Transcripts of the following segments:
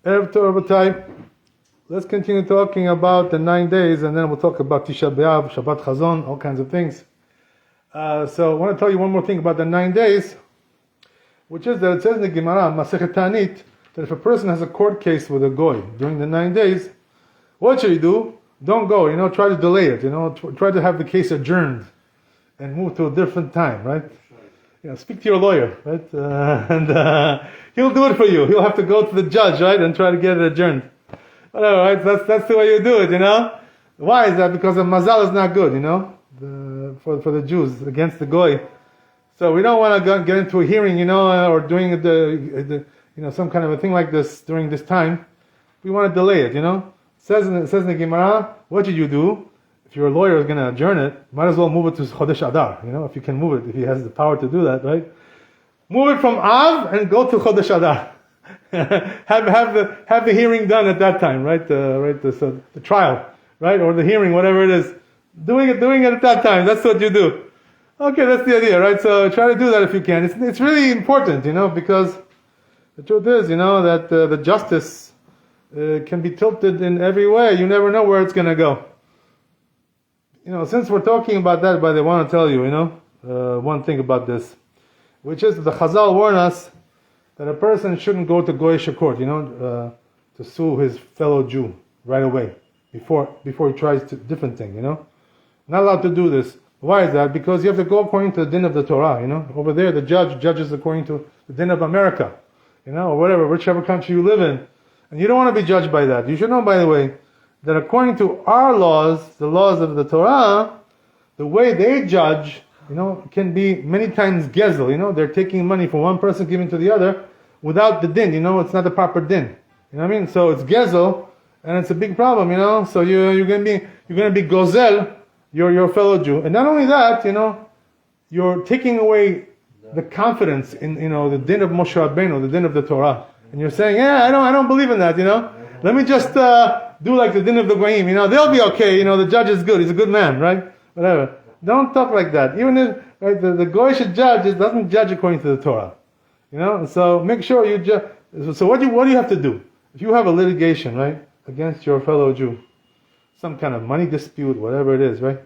Erev Tov, Rabbi. Let's continue talking about the 9 days, and then we'll talk about Tisha B'Av, Shabbat Chazon, all kinds of things. So I want to tell you one more thing about the 9 days, which is that it says in the Gemara, Masechet Ta'anit, that if a person has a court case with a goy during the 9 days, what should he do? Don't go, try to delay it, try to have the case adjourned and move to a different time, right? Speak to your lawyer, right? And he'll do it for you. He'll have to go to the judge, right, and try to get it adjourned. Whatever, right? That's the way you do it, Why is that? Because the mazal is not good, for the Jews against the goy. So we don't want to get into a hearing, or doing the some kind of a thing like this during this time. We want to delay it, It says in the Gemara, what should you do? If your lawyer is going to adjourn it, might as well move it to Chodesh Adar, if you can move it, if he has the power to do that, right? Move it from Av and go to Chodesh Adar. have the hearing done at that time, right? The trial, right? Or the hearing, whatever it is. Doing it at that time, that's what you do. Okay, that's the idea, right? So try to do that if you can. It's really important, because the truth is, that the justice can be tilted in every way. You never know where it's going to go. Since we're talking about that, but I want to tell you, one thing about this, which is that the Chazal warn us that a person shouldn't go to Goyish court, to sue his fellow Jew right away before he tries to different thing, Not allowed to do this. Why is that? Because you have to go according to the din of the Torah, Over there, the judge judges according to the din of America, or whatever, whichever country you live in, and you don't want to be judged by that. You should know, by the way, that according to our laws, the laws of the Torah, the way they judge, can be many times gezel, they're taking money from one person giving to the other without the din, it's not the proper din. You know what I mean? So it's gezel, and it's a big problem, so you're going to be gozel, your fellow Jew. And not only that, you're taking away the confidence in, the din of Moshe Rabbeinu, the din of the Torah. And you're saying, I don't believe in that, Let me just do like the din of the Goyim, they'll be okay, the judge is good, he's a good man, right? Whatever. Don't talk like that. Even if the Goyish judge doesn't judge according to the Torah, So make sure you judge. So what do you have to do? If you have a litigation, right, against your fellow Jew, some kind of money dispute, whatever it is, right?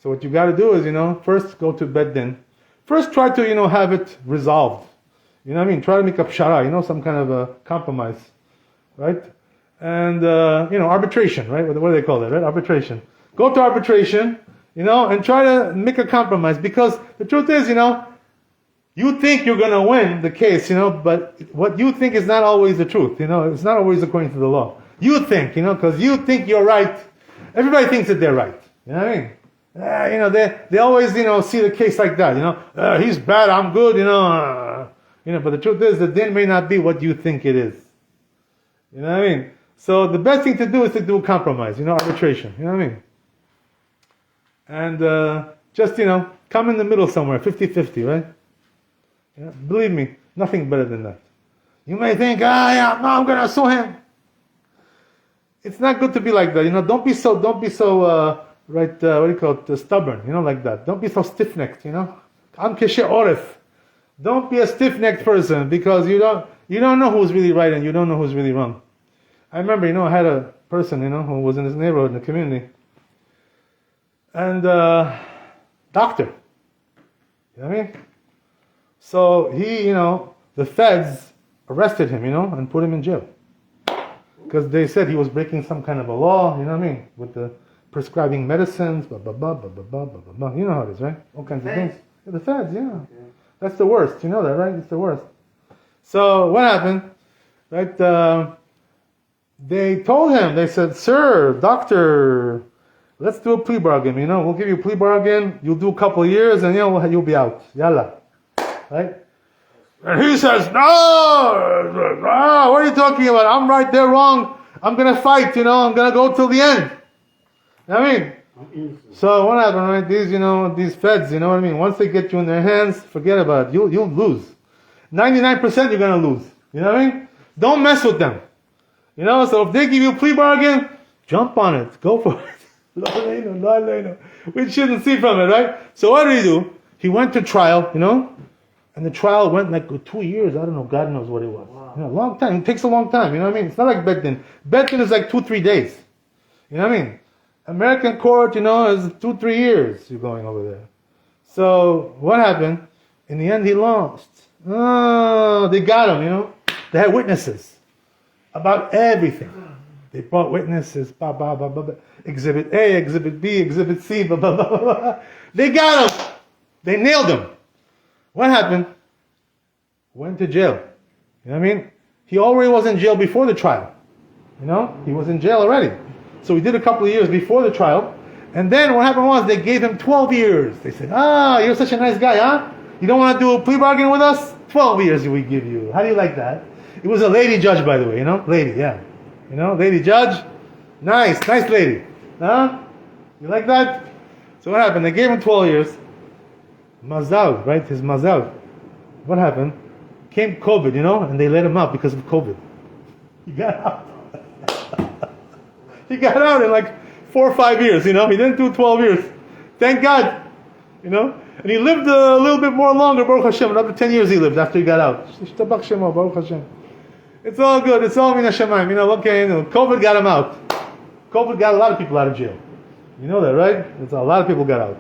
So what you got to do is, first go to Beit Din. First try to, have it resolved. You know what I mean? Try to make a pshara, some kind of a compromise, right? And, arbitration, right? What do they call that, right? Arbitration. Go to arbitration, and try to make a compromise. Because the truth is, you think you're going to win the case, but what you think is not always the truth, It's not always according to the law. You think, because you think you're right. Everybody thinks that they're right. You know what I mean? They always, see the case like that, he's bad, I'm good, but the truth is, the din may not be what you think it is. You know what I mean? So the best thing to do is to do a compromise, arbitration. You know what I mean? And just, come in the middle somewhere, 50-50, right? Believe me, nothing better than that. You may think, I'm going to sue him. It's not good to be like that. Don't be so, what do you call it, stubborn, like that. Don't be so stiff-necked, Am keshe oref. Don't be a stiff-necked person, because you don't know who's really right and you don't know who's really wrong. I remember, I had a person, who was in his neighborhood, in the community, and doctor. You know what I mean? So he, the feds arrested him, and put him in jail. Because they said he was breaking some kind of a law, you know what I mean? With the prescribing medicines, blah, blah, blah, blah, blah, blah, blah, blah, blah. You know how it is, right? All kinds of things. Yeah, the feds, yeah. Okay. That's the worst. You know that, right? It's the worst. So what happened? Right? They told him, they said, sir, doctor, let's do a plea bargain, We'll give you a plea bargain, you'll do a couple of years, and, you'll be out. Yalla. Right? And he says, no, what are you talking about? I'm right, they're wrong. I'm going to fight, I'm going to go till the end. You know what I mean? So what happened, right? These feds, you know what I mean? Once they get you in their hands, forget about it. You'll lose. 99% you're going to lose. You know what I mean? Don't mess with them. So if they give you a plea bargain, jump on it. Go for it. We shouldn't see from it, right? So what did he do? He went to trial, And the trial went like 2 years. I don't know. God knows what it was. Wow. A long time. It takes a long time. You know what I mean? It's not like Bet Din. Bet Din is like 2-3 days. You know what I mean? American court, is 2-3 years you're going over there. So what happened? In the end, he lost. Oh, they got him. They had witnesses about everything. They brought witnesses. Blah, blah, blah, blah, blah. Exhibit A, Exhibit B, Exhibit C. Blah, blah, blah, blah. They got him. They nailed him. What happened? Went to jail. You know what I mean? He already was in jail before the trial. He was in jail already. So he did a couple of years before the trial. And then what happened was they gave him 12 years. They said, you're such a nice guy, huh? You don't want to do a plea bargain with us? 12 years we give you. How do you like that? It was a lady judge, by the way, Lady, yeah. Lady judge. Nice lady. Huh? You like that? So what happened? They gave him 12 years. Mazal, right? His mazal. What happened? Came COVID, and they let him out because of COVID. He got out. He got out in like 4 or 5 years, He didn't do 12 years. Thank God. And he lived a little bit more longer, Baruch Hashem. Another 10 years he lived after he got out. Baruch Hashem. It's all good. It's all min hashamayim. COVID got him out. COVID got a lot of people out of jail. You know that, right? A lot of people got out.